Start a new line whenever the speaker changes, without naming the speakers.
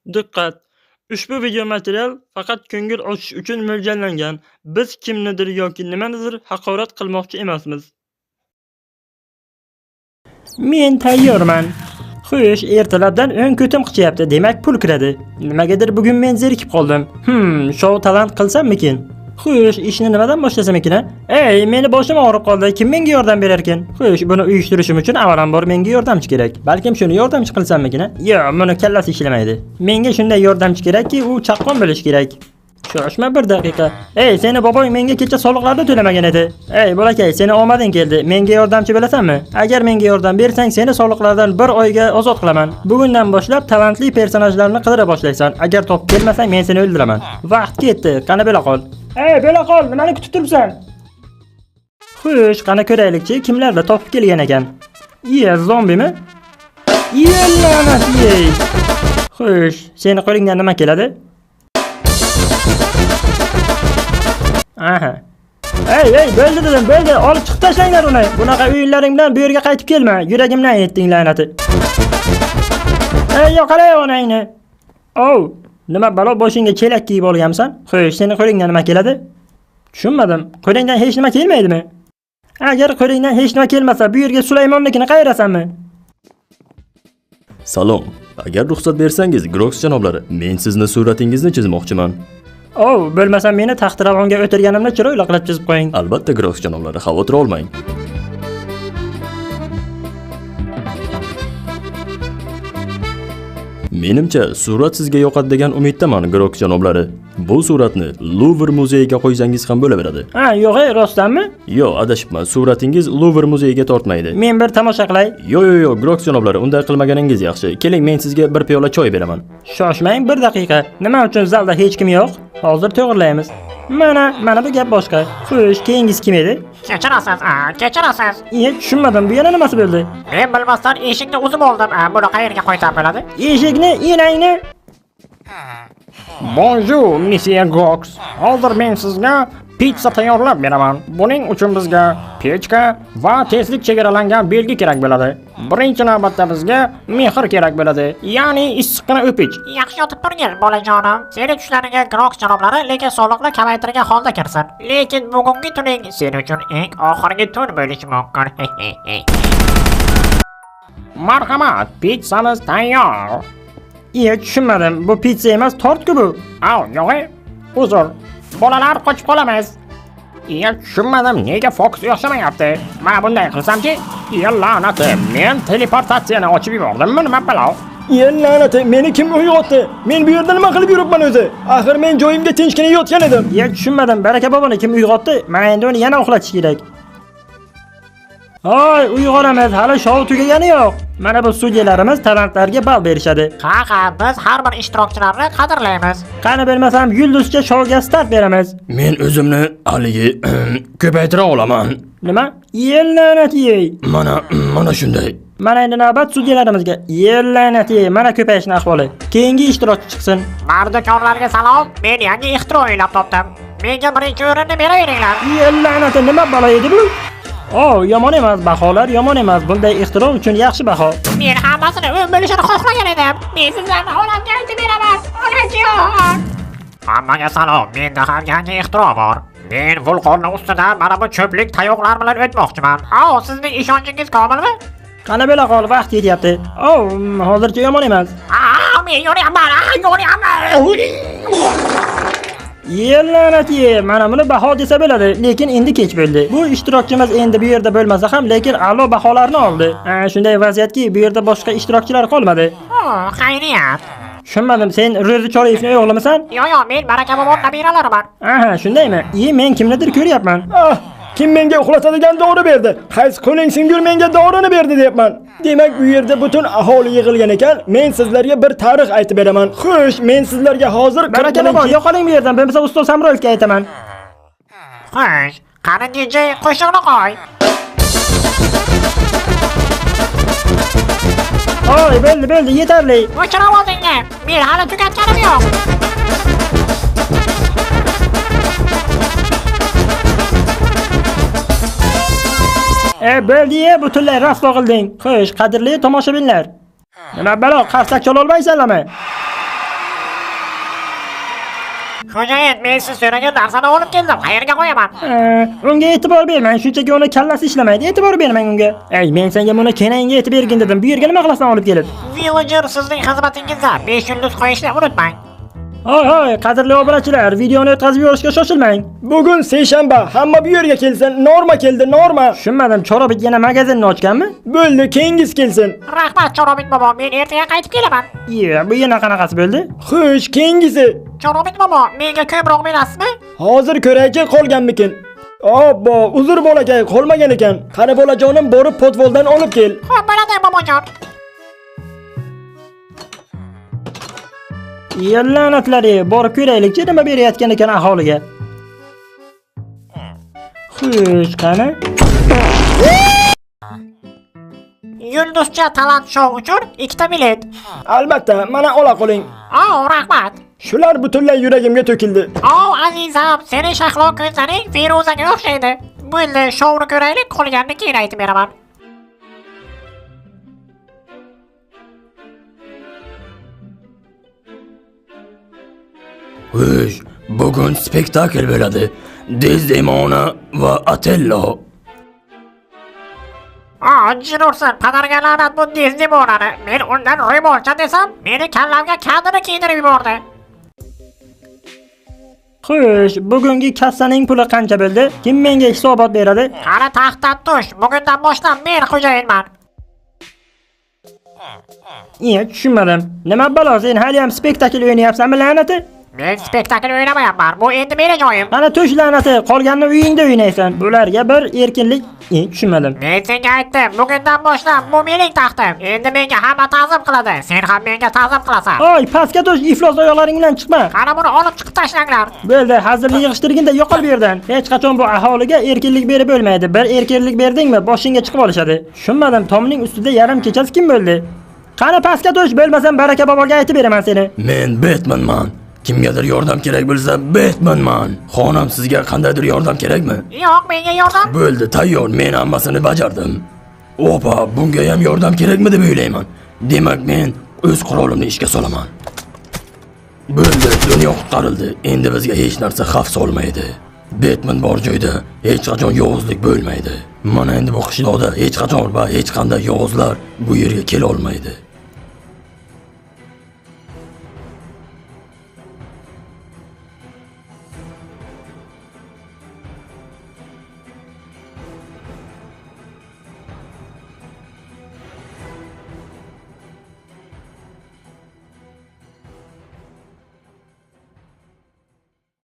Diqqat! Ushbu video material faqat ko'ngil ochish uchun mo'ljallangan. Biz kimnidir yoki nimanidir haqorat qilmoqchi emasmiz. Men tayyorman. Xo'sh, ertalabdan o'ng ko'tim qichyapti, demak pul kiradi. Nimagadir bugun men zerikib qoldim. Shou talant qilsammikin? Xo'sh, ishni nimadan boshlasam ekan? Ey, meni boshim og'rib qoldi. Kim menga yordam berar ekan? Xo'sh, buni uyushtirishim uchun avvalambor menga yordamchi kerak. Balkim shuni yordamchi qilsammikin? Yo'q, buni kallasi ishlamaydi. Menga shunday yordamchi kerakki, u chaqqon bo'lish kerak. Shoshma bir daqiqa. Ey, seni boboy menga kecha soliqlarni to'lamagan edi. Ey, bolakay, seni omading keldi. Menga yordamchi bo'lasanmi? Agar menga yordam bersang, seni soliqlardan 1 oyga ozod qilaman. Bugundan boshlab talantli personajlarni qidira boshlaysan. Agar topib kelmasang, men seni o'ldiraman. Vaqt ketdi. Qani bo'la qol. Ey, bo'la qol. Nimani kutib turibsan? Xo'sh, qani ko'raylikchi, kimlarni topib kelgan ekan? Iya, zombimi? Yellanat yey. Xo'sh, seni qo'lingdan nima keladi? Aha. Ey, bo'ldi dedim, bo'ldi. Olib chiqib tashlanglar uni. Bunaqa o'yinlaring bilan bu yerga qaytib kelma. Yuragimdan yetding la'nati. Ey, yo'qolay onangni. Nima balo boshingga chelak kiyib olgansan? Xo'sh, seni qo'lingdan nima keladi? Tushunmadim. Qo'lingdan hech nima kelmaydimi? Agar qo'lingdan hech nima kelmasa, bu yerga Sulaymonnikini qayrasanmi?
Salom. Agar ruxsat bersangiz, Grox janoblari, men sizni suratingizni chizmoqchiman.
Bo'lmasa meni taxtiravonga o'tirganimda chiroyli qilib chizib qo'ying.
Albatta, Grox janoblari, xavotir olmang. Menimcha, surat sizga yoqadi degan umiddaman, Grox janoblari. Bu suratni Louvre muzeyiga qo'ysangiz ham bo'laveradi.
Yo'q, rostdanmi?
Yo'q, adashibman. Suratingiz Louvre muzeyiga tortmaydi.
Men bir tomosha qilay.
Yo'q, Grox janoblari, unday qilmaganingiz yaxshi. Keling, men sizga bir piyola choy beraman.
Shoshmang, bir daqiqa. Nima uchun zalda hech kim yo'q? Hozir to'g'rilaymiz. Mana bu gap boshqa. Xo'sh, keyingiz kim edi?
Kechirasiz.
Tushunmadim. Bu yana nimasi bo'ldi?
Men bilmasdan eshikni uzib oldim. Buni qayerga qo'ysam bo'ladi?
Eshikni, enangni.
Bonjour, Monsieur Grox. Hozir men sizga pizza tayyorlab beraman. Buning uchun bizga pechka va tezlik chegaralangan belgi kerak bo'ladi. Birinchi navbatda bizga mehr kerak bo'ladi, ya'ni issiqqina o'pich.
Yaxshi yotib turgin, bolajonim. Seni tushlariga Grox janoblari lekin soliqni kamaytirgan holda kirsin. Lekin bugungi tuning sen uchun eng oxirgi tun bo'lishi mumkin.
Marhamat, pizzamiz tayyor.
Tushunmadim. Bu pizza emas, tort-ku bu.
Yo'q. Uzr. Bolalar qochib qolamiz. Tushunmadim, nega Fox yo'qsamayapti? Mana bunday qilsamchi, la'nati, men teleportatsiyani ochib yubordimmi, nima balo?
La'nati, meni kim uyg'otdi? Men bu yerda nima qilib yuribman o'zi? Axir men joyimga tinchgina yotgan edim.
Tushunmadim. Baraka boboni kim uyg'otdi? Mana endi uni yana uxlatish kerak. Uyg'onamiz, hali shou tugagani yo'q. Mana bu sudyalarimiz talantlarga ball berishadi.
Biz har bir ishtirokchilarni qadrlaymiz.
Qani bilmasam, yulduzcha shouga start beramiz.
Men o'zimni haligi ko'paytira olaman.
Nima? La'nat yey.
Mana shunday.
Mana endi navbat sudyalarimizga. La'nat yey. Mana ko'payishning ahvoli. Keyingi ishtirokchi chiqsin.
Mardikorlarga salom. Men yangi ixtiro o'ylab topdim. Menga birinchi o'rinni beraveringlar.
La'nat, nima balo edi bu? Yomon emas, baholar yomon emas. Bunday ixtiro uchun yaxshi baho.
Men hammasini bo'lishini xohlagan edim. Men sizlarni olamga aytib beraman. Olajon. Hammaga salom. Menda ham yangi ixtiro bor. Men vulqonning ustidan mana bu cho'plik tayoqlar bilan o'tmoqchiman. Sizning ishonchingiz komilmi?
Qani bo'la qol, vaqt ketyapti. Hozircha yomon emas.
Men yo'ryapman.
La'nat ye, mana buni baho desa bo'ladi, lekin endi kech bo'ldi. Bu ishtirokchimiz endi bu yerda bo'lmasa ham, lekin a'lo baholarni oldi. Shunday vaziyatki, bu yerda boshqa ishtirokchilar qolmadi.
Xayriyat.
Tushunmadim, sen Ro'zi Choriyevning o'g'limisan?
Yo'q, men Baraka boboning nabiralariman.
Shundaymi? Men kimnidir ko'ryapman.
Kim menga uxlatadigan dori berdi? Qaysi qo'ling singur menga dorini berdi deyapman. Demak, bu yerda butun aholi yig'ilgan ekan, men sizlarga bir tarix aytib beraman. Xo'sh, men sizlarga hozir
Baraka bobo, yo'qoling bu yerdan, bo'lmasa ustoz Samroyevga aytaman.
Xo'sh, qani DJ qo'shiqni qo'y.
Bo'ldi, yetarli.
O'chira oldingmi? Men hali tugatganim yo'q.
Bo'ldi, butunlay rasvo qilding. Xo'sh, qadrli tomoshabinlar. Nima balo, qarsak chala olmaysanlarmi?
Xo'jayin, men siz so'ragan narsani olib keldim. Qayerga qo'yaman?
Unga e'tibor bermang, shunchaki uni kallasi ishlamaydi, e'tibor bermang unga. Ey, men senga buni kenayinga aytib bergin dedim. Bu yerga nima qilasan olib kelib?
Villager sizning xizmatingizda 5 yulduz qo'yishni unutmang.
Hoy, qadrli obunachilar, videoni o'tkazib yuborishga shoshilmang.
Bugun seshanba, hamma bu yerga kelsin. Norma keldi, Norma.
Tushunmadim, Chorobit yana magazinni ochganmi?
Bo'ldi, keyingisi kelsin.
Rahmat Chorobit bobo, men ertaga qaytib kelaman.
Bu yana qanaqasi bo'ldi?
Xo'sh, keyingisi.
Chorobit bobo, menga ko'proq berasizmi?
Hozir ko'raychi qolganmikin. Obbo, uzr bolakay, qolmagan ekan. Qani bolajonim, borib potvoldan olib kel.
Xo'p, bo'ladi bobojon.
La'natlari, borib ko'raylik-chi nima berayotgan ekan aholiga. Xush, qani?
Yulduzcha talant shou uchun 2 ta bilet.
Albatta, mana ola qoling.
Rahmat.
Shular butunlay yuragimga to'kildi.
Azizam, seni shahlo ko'zlaring Feruzaga o'xshaydi. Bo'ldi, shouni ko'raylik, qolganini keyin aytib beraman.
Xo'sh, bugun spektakl bo'ladi. Desdemona va Otello.
Jin ursin, padarga la'nat bu Desdemonani. Men undan remolcha desam, meni kallamga kadrini kiydirib yubordi.
Xush, bugungi kassaning puli qancha bo'ldi? Kim menga hisobot beradi?
Qani taxtdan tush, bugundan boshlab men xo'jayinman.
Tushunmadim. Nima balo, sen hali ham spektakl o'ynayapsanmi la'nati?
Men spektakl o'ynamayapman, bu endi meni joyim.
Ana tush la'nati, qolganini uyingda o'ynaysan. Bularga bir erkinlik. Tushunmadim.
Men senga aytdim, bugundan boshlab bu mening taxtim. Endi menga hamma ta'zim qiladi, sen ham menga ta'zim qilasan.
Oy, pastga tush, iflos oyoqlaring bilan chiqma.
Qani buni olib chiqib tashlanglar.
Bo'ldi, hazilni yig'ishtirginda yo'qol bu yerdan. Hech qachon bu aholiga erkinlik berib bo'lmaydi. Bir erkinlik berdingmi, boshingga chiqib olishadi. Tushunmadim, tomning ustida yarim kechasi kim bo'ldi? Qani pastga tush, bo'lmasam Baraka boboga aytib beraman seni.
Men Batmanman. Kimgadir yordam kerak bo'lsa, Batmanman. Xonam, sizga qandaydir yordam kerakmi?
Yo'q, menga yordam.
Bo'ldi, tayyor, men hammasini bajardim. Opa, bunga ham yordam kerakmi deb o'ylayman. Demak, men o'z qurolimni ishga solaman. Bo'ldi, dunyo qutqarildi. Endi bizga hech narsa xavf solmaydi. Batman bor joyda hech qachon yovuzlik bo'lmaydi. Mana endi bu qishloqda hech qachon va hech qanday yovuzlar bu yerga kela olmaydi.